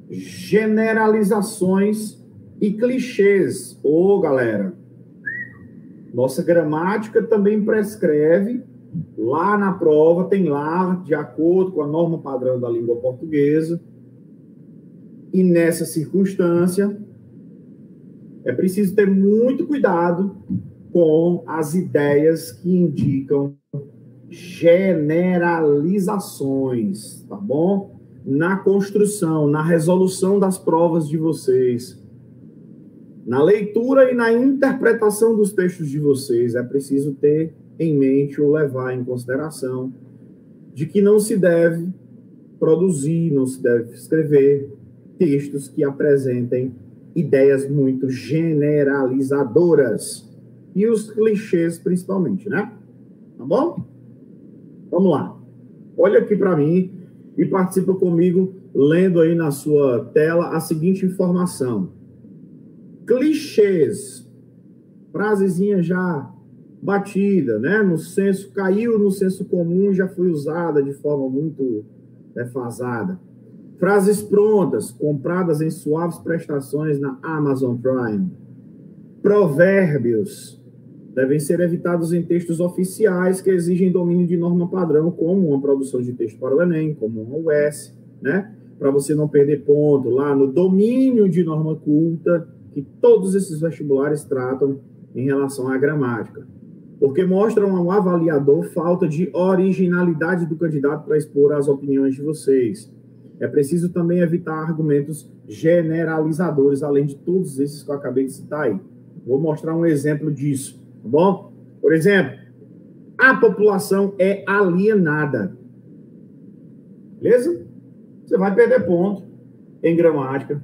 Generalizações e clichês. Ô, galera, nossa gramática também prescreve, lá na prova, tem lá, de acordo com a norma padrão da língua portuguesa, e nessa circunstância, é preciso ter muito cuidado com as ideias que indicam generalizações, tá bom? Na construção, na resolução das provas de vocês. Na leitura e na interpretação dos textos de vocês, é preciso ter em mente ou levar em consideração de que não se deve produzir, não se deve escrever textos que apresentem ideias muito generalizadoras e os clichês principalmente, né? Tá bom? Vamos lá. Olha aqui para mim e participa comigo lendo aí na sua tela a seguinte informação. Clichês, frasezinha já batida, né? No senso, caiu no senso comum, já foi usada de forma muito defasada. Frases prontas, compradas em suaves prestações na Amazon Prime. Provérbios devem ser evitados em textos oficiais que exigem domínio de norma padrão, como uma produção de texto para o Enem, como uma UES, né? Para você não perder ponto lá no domínio de norma culta, que todos esses vestibulares tratam em relação à gramática. Porque mostram ao avaliador falta de originalidade do candidato para expor as opiniões de vocês. É preciso também evitar argumentos generalizadores, além de todos esses que eu acabei de citar aí. Vou mostrar um exemplo disso, tá bom? Por exemplo, a população é alienada. Beleza? Você vai perder ponto em gramática.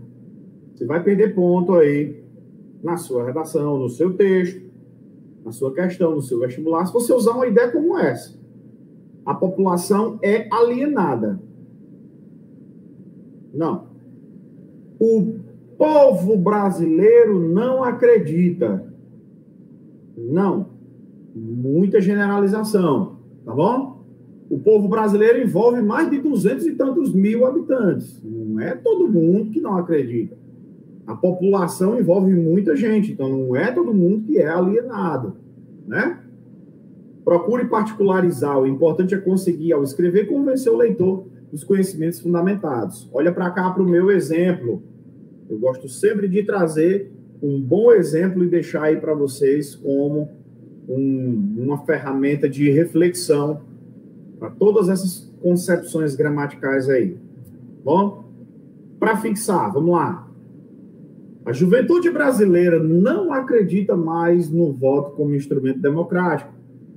Você vai perder ponto aí na sua redação, no seu texto, na sua questão, no seu vestibular, se você usar uma ideia como essa. A população é alienada. Não. O povo brasileiro não acredita. Não. Muita generalização, tá bom? O povo brasileiro envolve mais de 200 e tantos mil habitantes. Não é todo mundo que não acredita. A população envolve muita gente, então não é todo mundo que é alienado, né? Procure particularizar. O importante é conseguir, ao escrever, convencer o leitor dos conhecimentos fundamentados. Olha para cá para o meu exemplo. Eu gosto sempre de trazer um bom exemplo e deixar aí para vocês como uma ferramenta de reflexão para todas essas concepções gramaticais aí. Bom? Para fixar, vamos lá. A juventude brasileira não acredita mais no voto como instrumento democrático,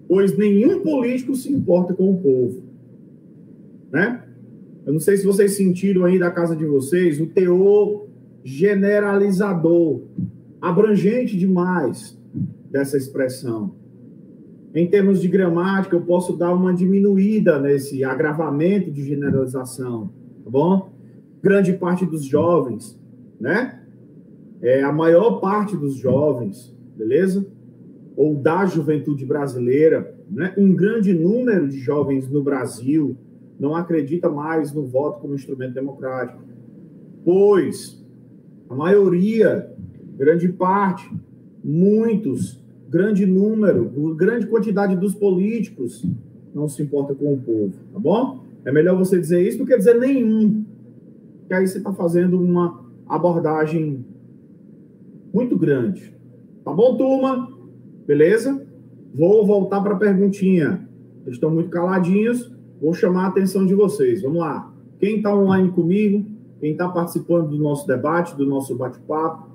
pois nenhum político se importa com o povo. Né? Eu não sei se vocês sentiram aí da casa de vocês o teor generalizador, abrangente demais dessa expressão. Em termos de gramática, eu posso dar uma diminuída nesse agravamento de generalização, tá bom? Grande parte dos jovens, né? A maior parte dos jovens, beleza? Ou da juventude brasileira, né? Um grande número de jovens no Brasil não acredita mais no voto como instrumento democrático, pois a maioria, grande parte, muitos, grande número, grande quantidade dos políticos não se importa com o povo, tá bom? É melhor você dizer isso do que dizer nenhum, que aí você está fazendo uma abordagem muito grande. Tá bom, turma? Beleza? Vou voltar para a perguntinha. Eles estão muito caladinhos. Vou chamar a atenção de vocês. Vamos lá. Quem está online comigo, quem está participando do nosso debate, do nosso bate-papo,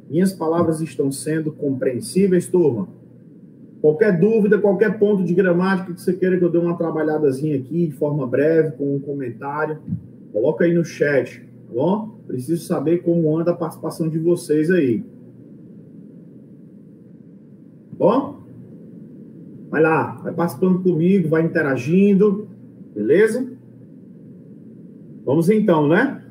minhas palavras estão sendo compreensíveis, turma? Qualquer dúvida, qualquer ponto de gramática que você queira que eu dê uma trabalhadazinha aqui, de forma breve, com um comentário, coloca aí no chat, tá bom? Preciso saber como anda a participação de vocês aí. Bom? Vai lá, vai participando comigo, vai interagindo, beleza? Vamos então, né?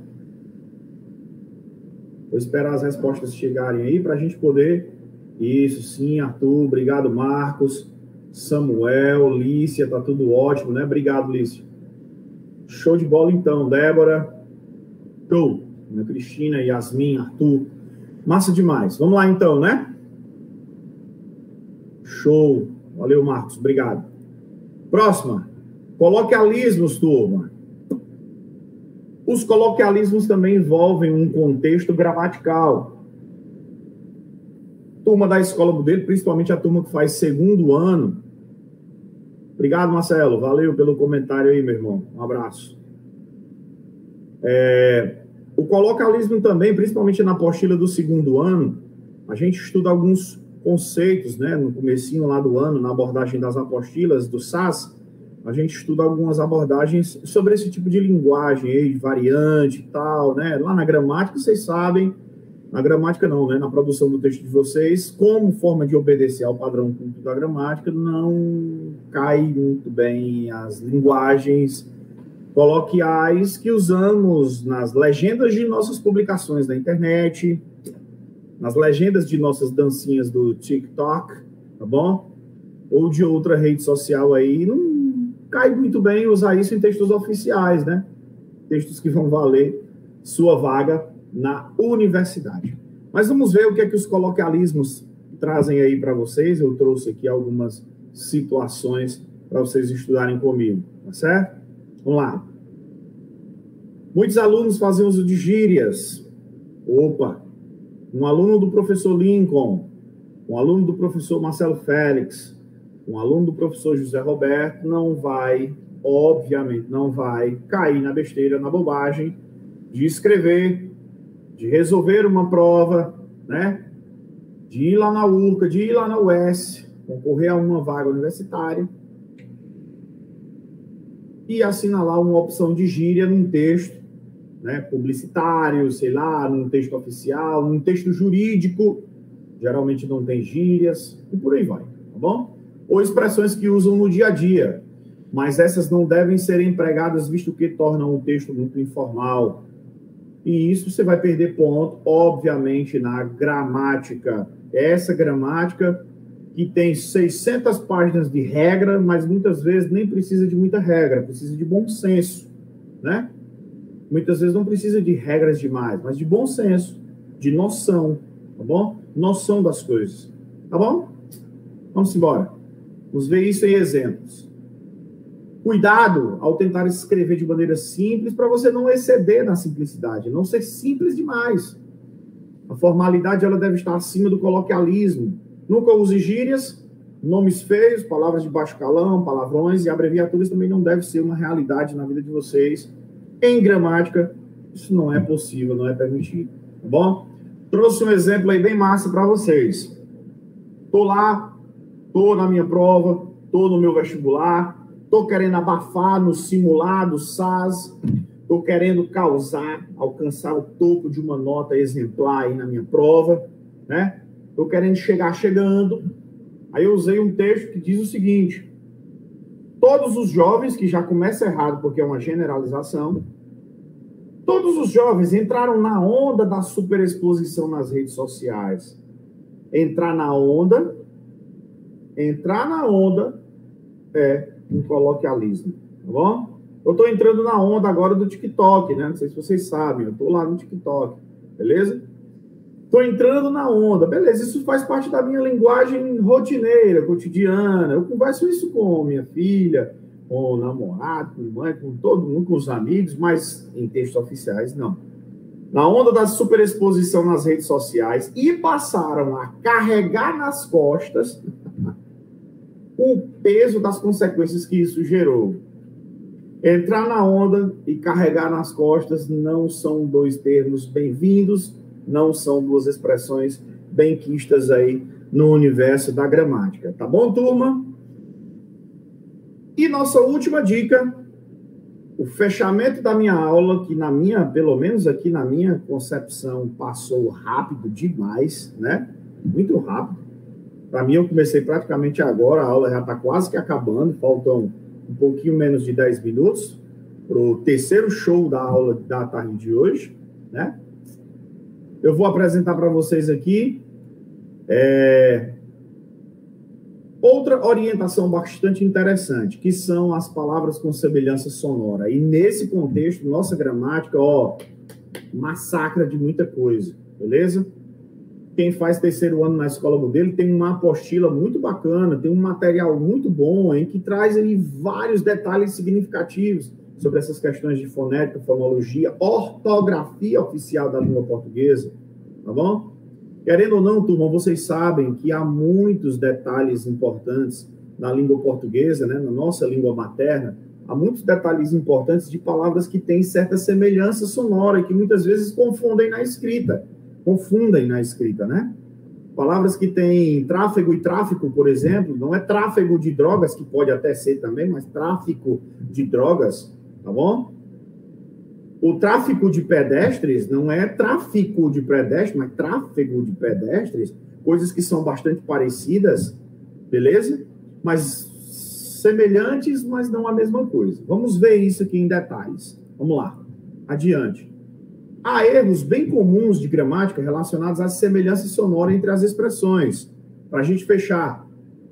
Vou esperar as respostas chegarem aí para a gente poder... Isso, sim, Arthur, obrigado, Marcos, Samuel, Lícia, tá tudo ótimo, né? Obrigado, Lícia. Show de bola então, Débora. Show. Ana Cristina, Yasmin, Arthur. Massa demais. Vamos lá então, né? Show. Valeu, Marcos. Obrigado. Próxima. Coloquialismos, turma. Os coloquialismos também envolvem um contexto gramatical. Turma da Escola Modelo, principalmente a turma que faz segundo ano. Obrigado, Marcelo. Valeu pelo comentário aí, meu irmão. Um abraço. O coloquialismo também, principalmente na apostila do segundo ano, a gente estuda alguns conceitos, né? No comecinho lá do ano, na abordagem das apostilas do SAS, a gente estuda algumas abordagens sobre esse tipo de linguagem aí, de variante e tal, né? Lá na gramática, vocês sabem, na gramática não, né? Na produção do texto de vocês, como forma de obedecer ao padrão culto da gramática, não cai muito bem as linguagens coloquiais que usamos nas legendas de nossas publicações na internet, nas legendas de nossas dancinhas do TikTok, tá bom? Ou de outra rede social aí, não cai muito bem usar isso em textos oficiais, né? Textos que vão valer sua vaga na universidade. Mas vamos ver o que é que os coloquialismos trazem aí para vocês. Eu trouxe aqui algumas situações para vocês estudarem comigo, tá certo? Vamos lá. Muitos alunos fazem uso de gírias. Opa! Um aluno do professor Lincoln, um aluno do professor Marcelo Félix, um aluno do professor José Roberto não vai, obviamente, não vai cair na besteira, na bobagem de escrever, de resolver uma prova, né? De ir lá na URCA, de ir lá na UES, concorrer a uma vaga universitária e assinalar uma opção de gíria num texto, né, publicitário, sei lá, num texto oficial, num texto jurídico, geralmente não tem gírias, e por aí vai, tá bom? Ou expressões que usam no dia a dia, mas essas não devem ser empregadas, visto que tornam o texto muito informal. E isso você vai perder ponto, obviamente, na gramática. Essa gramática que tem 600 páginas de regra, mas muitas vezes nem precisa de muita regra, precisa de bom senso, né? Muitas vezes não precisa de regras demais, mas de bom senso, de noção, tá bom? Noção das coisas, tá bom? Vamos embora. Vamos ver isso em exemplos. Cuidado ao tentar escrever de maneira simples para você não exceder na simplicidade, não ser simples demais. A formalidade ela deve estar acima do coloquialismo. Nunca use gírias, nomes feios, palavras de baixo calão, palavrões e abreviaturas também não deve ser uma realidade na vida de vocês. Em gramática, isso não é possível, não é permitido, tá bom? Trouxe um exemplo aí bem massa para vocês. Tô lá, tô na minha prova, tô no meu vestibular, tô querendo abafar no simulado SAS, tô querendo causar, alcançar o topo de uma nota exemplar aí na minha prova, né? Tô querendo chegar chegando. Aí eu usei um texto que diz o seguinte: todos os jovens, que já começa errado porque é uma generalização, todos os jovens entraram na onda da superexposição nas redes sociais. Entrar na onda é um coloquialismo, tá bom? Eu estou entrando na onda agora do TikTok, né? Não sei se vocês sabem, eu estou lá no TikTok, beleza? Estou entrando na onda, beleza, isso faz parte da minha linguagem rotineira, cotidiana. Eu converso isso com minha filha, com o namorado, com a mãe, com todo mundo, com os amigos, mas em textos oficiais, não. Na onda da superexposição nas redes sociais e passaram a carregar nas costas o peso das consequências que isso gerou. Entrar na onda e carregar nas costas não são dois termos bem-vindos, não são duas expressões bem-quistas aí no universo da gramática. Tá bom, turma? E nossa última dica, o fechamento da minha aula, que pelo menos aqui na minha concepção, passou rápido demais, né? Muito rápido. Para mim, eu comecei praticamente agora, a aula já está quase que acabando, faltam um pouquinho menos de 10 minutos para o terceiro show da aula da tarde de hoje, né? Eu vou apresentar para vocês aqui outra orientação bastante interessante, que são as palavras com semelhança sonora. E nesse contexto, nossa gramática, massacra de muita coisa, beleza? Quem faz terceiro ano na escola modelo tem uma apostila muito bacana, tem um material muito bom, em que traz aí vários detalhes significativos sobre essas questões de fonética, fonologia, ortografia oficial da língua portuguesa, tá bom? Querendo ou não, turma, vocês sabem que há muitos detalhes importantes na língua portuguesa, né, na nossa língua materna, há muitos detalhes importantes de palavras que têm certa semelhança sonora e que muitas vezes confundem na escrita, né? Palavras que têm tráfego e tráfico, por exemplo, não é tráfego de drogas, que pode até ser também, mas tráfico de drogas, tá bom? O tráfico de pedestres não é tráfico de pedestres, mas tráfego de pedestres, coisas que são bastante parecidas, beleza? Mas semelhantes, mas não a mesma coisa. Vamos ver isso aqui em detalhes. Vamos lá, adiante. Há erros bem comuns de gramática relacionados à semelhança sonora entre as expressões. Para a gente fechar.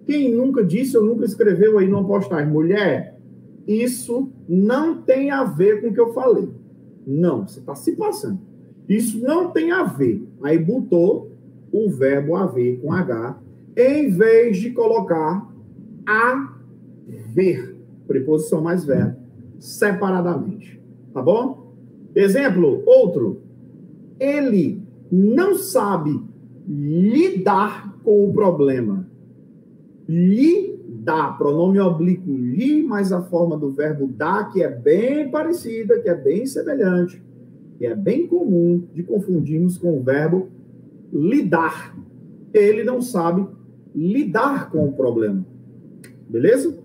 Quem nunca disse ou nunca escreveu aí numa postagem, mulher, isso não tem a ver com o que eu falei. Não, você está se passando. Isso não tem a ver. Aí botou o verbo haver com H, em vez de colocar haver, preposição mais verbo, separadamente. Tá bom? Exemplo, outro. Ele não sabe lidar com o problema. Lidar, pronome oblíquo li, mas a forma do verbo dar, que é bem parecida, que é bem semelhante, que é bem comum de confundirmos com o verbo lidar. Ele não sabe lidar com o problema. Beleza?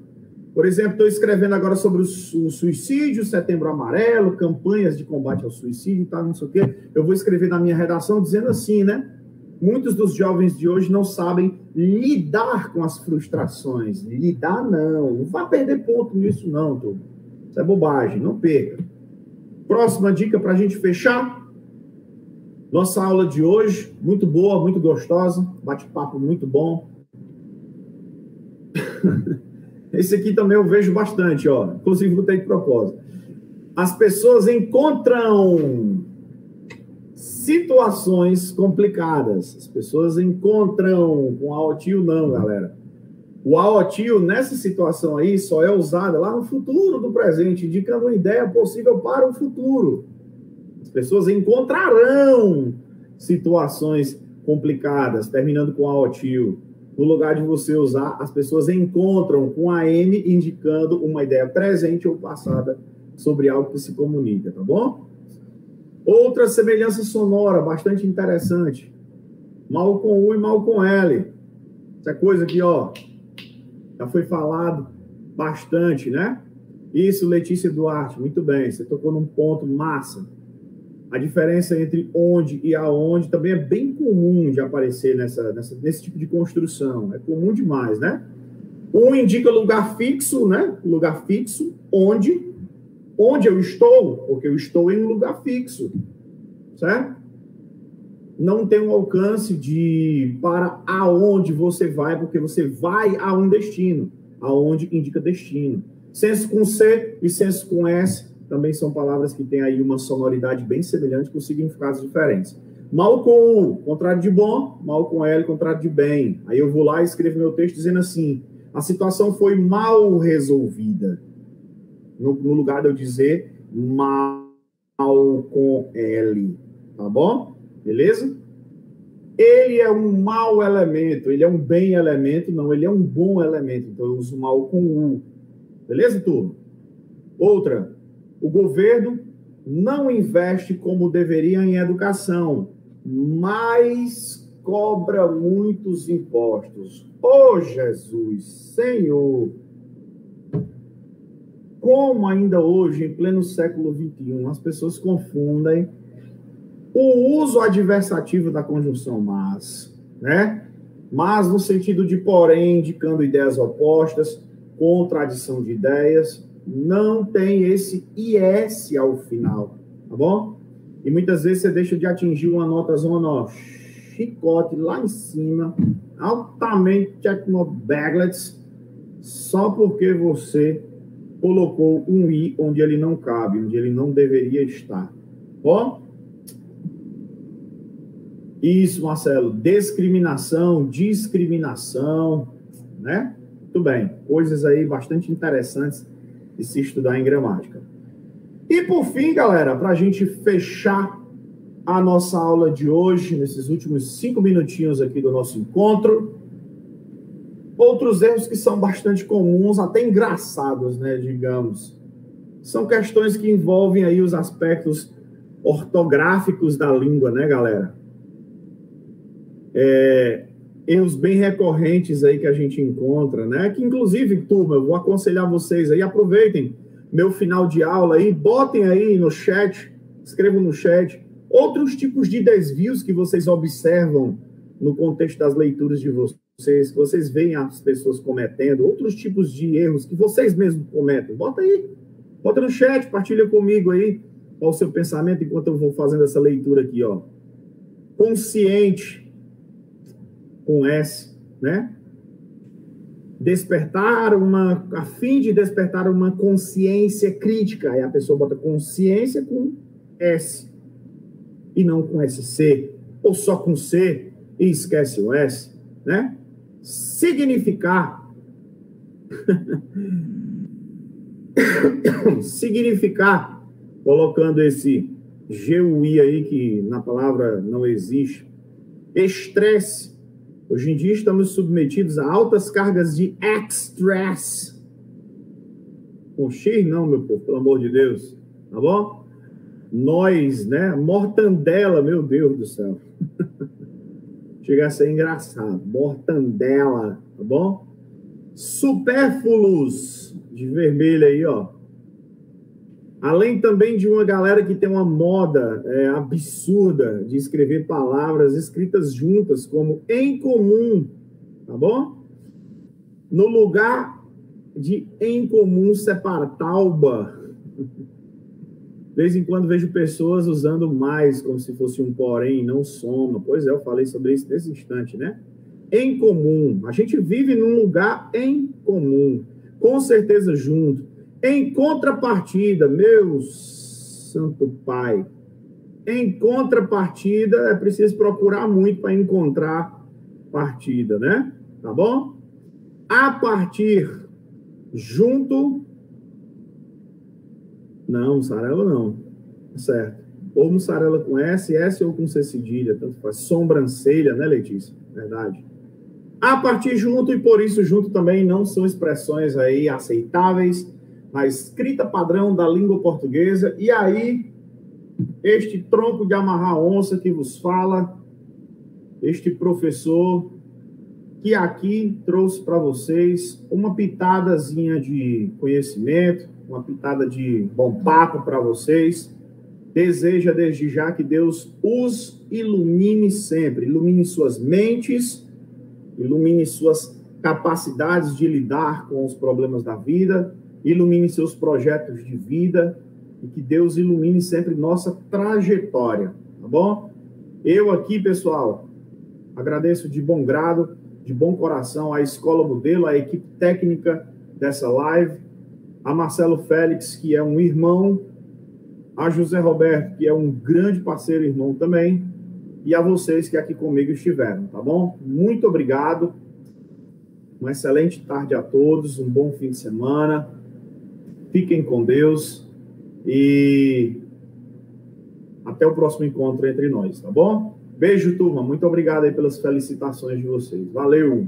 Por exemplo, estou escrevendo agora sobre o suicídio, Setembro Amarelo, campanhas de combate ao suicídio e tal, não sei o quê. Eu vou escrever na minha redação dizendo assim, né? Muitos dos jovens de hoje não sabem lidar com as frustrações. Lidar, não. Não vai perder ponto nisso, não, turma. Isso é bobagem, não perca. Próxima dica para a gente fechar. Nossa aula de hoje, muito boa, muito gostosa. Bate-papo muito bom. Esse aqui também eu vejo bastante, ó. Inclusive, botei de propósito. As pessoas encontram situações complicadas. As pessoas encontram com AOTIO, não, galera. O AOTIO, nessa situação aí, só é usado lá no futuro do presente, indicando uma ideia possível para o futuro. As pessoas encontrarão situações complicadas, terminando com AOTIO. No lugar de você usar, as pessoas encontram com a M, indicando uma ideia presente ou passada sobre algo que se comunica, tá bom? Outra semelhança sonora bastante interessante. Mal com U e mal com L. Essa coisa aqui, ó, já foi falado bastante, né? Isso, Letícia Duarte, muito bem. Você tocou num ponto massa. A diferença entre onde e aonde também é bem comum de aparecer nesse tipo de construção. É comum demais, né? Um indica lugar fixo, né? Lugar fixo, onde eu estou, porque eu estou em um lugar fixo, certo? Não tem um alcance de para aonde você vai, porque você vai a um destino. Aonde indica destino. Senso com C e senso com S também são palavras que têm aí uma sonoridade bem semelhante com significados diferentes. Mal com U, contrário de bom. Mal com L, contrário de bem. Aí eu vou lá e escrevo meu texto dizendo assim: a situação foi mal resolvida. No lugar de eu dizer mal com L. Tá bom? Beleza? Ele é um mau elemento. Ele é um bem elemento. Não, ele é um bom elemento. Então eu uso mal com U. Beleza, turma? Outra. O governo não investe como deveria em educação, mas cobra muitos impostos. Ô Jesus, Senhor! Como ainda hoje, em pleno século XXI, as pessoas confundem o uso adversativo da conjunção mas, né? Mas no sentido de porém, indicando ideias opostas, contradição de ideias, não tem esse IS ao final, tá bom? E muitas vezes você deixa de atingir uma nota zona, ó, chicote lá em cima, altamente technobaglets, só porque você colocou um I onde ele não cabe, onde ele não deveria estar. Ó, isso, Marcelo, discriminação, né? Muito bem, coisas aí bastante interessantes de se estudar em gramática. E por fim, galera, para a gente fechar a nossa aula de hoje, nesses últimos 5 minutinhos aqui do nosso encontro, outros erros que são bastante comuns, até engraçados, né, digamos, são questões que envolvem aí os aspectos ortográficos da língua, né, galera? erros bem recorrentes aí que a gente encontra, né? Que, inclusive, turma, eu vou aconselhar vocês aí, aproveitem meu final de aula aí, botem aí no chat, escrevam no chat, outros tipos de desvios que vocês observam no contexto das leituras de vocês, que vocês veem as pessoas cometendo, outros tipos de erros que vocês mesmos cometem. Bota aí, bota no chat, partilha comigo aí qual o seu pensamento enquanto eu vou fazendo essa leitura aqui, ó. Consciente, com S, né? A fim de despertar uma consciência crítica. Aí a pessoa bota consciência com S e não com SC, ou só com C e esquece o S, né? Significar. Significar, colocando esse GUI aí que na palavra não existe. Estresse. Hoje em dia estamos submetidos a altas cargas de stress. Com X não, meu povo, pelo amor de Deus. Tá bom? Nós, né? Mortandela, meu Deus do céu. Chega a ser engraçado. Mortandela, tá bom? Supérfluos, de vermelho aí, ó. Além também de uma galera que tem uma moda absurda de escrever palavras escritas juntas, como em comum, tá bom? No lugar de em comum separa tauba. De vez em quando vejo pessoas usando mais, como se fosse um porém, não soma. Pois é, eu falei sobre isso nesse instante, né? Em comum. A gente vive num lugar em comum. Com certeza junto. Em contrapartida, meu santo pai, em contrapartida, é preciso procurar muito para encontrar partida, né? Tá bom? A partir, junto, não, mussarela não, certo. Ou mussarela com S ou com C cedilha, tanto faz. Sobrancelha, né, Letícia? Verdade. A partir, junto e por isso junto também não são expressões aí aceitáveis na escrita padrão da língua portuguesa. E aí, este tronco de amarrar onça que vos fala, este professor que aqui trouxe para vocês uma pitadazinha de conhecimento, uma pitada de bom papo para vocês. Deseja desde já que Deus os ilumine sempre, ilumine suas mentes, ilumine suas capacidades de lidar com os problemas da vida, ilumine seus projetos de vida e que Deus ilumine sempre nossa trajetória, tá bom? Eu aqui, pessoal, agradeço de bom grado, de bom coração a Escola Modelo, a equipe técnica dessa live, a Marcelo Félix, que é um irmão, a José Roberto, que é um grande parceiro e irmão também, e a vocês que aqui comigo estiveram, tá bom? Muito obrigado, uma excelente tarde a todos, um bom fim de semana. Fiquem com Deus e até o próximo encontro entre nós, tá bom? Beijo, turma. Muito obrigado aí pelas felicitações de vocês. Valeu!